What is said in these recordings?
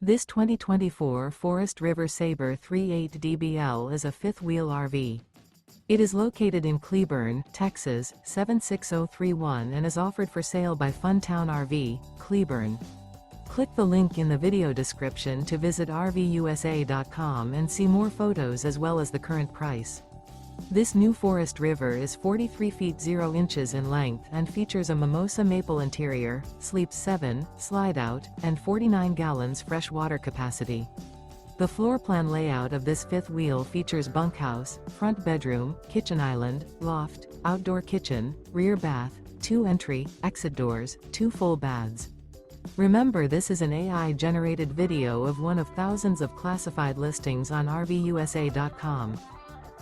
This 2024 Forest River Sabre 3.8 DBL is a fifth-wheel RV. It is located in Cleburne, Texas, 76031 and is offered for sale by Funtown RV, Cleburne. Click the link in the video description to visit RVUSA.com and see more photos as well as the current price. This new Forest River is 43 feet 0 inches in length and features a MIMOSA maple interior, sleeps 7, slide-out, and 49 gallons fresh water capacity. The floor plan layout of this fifth wheel features bunkhouse, front bedroom, kitchen island, loft, outdoor kitchen, rear bath, 2 entry, exit doors, 2 full baths. Remember, this is an AI-generated video of one of thousands of classified listings on RVUSA.com.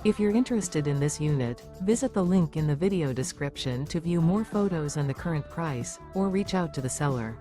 If you're interested in this unit, visit the link in the video description to view more photos and the current price, or reach out to the seller.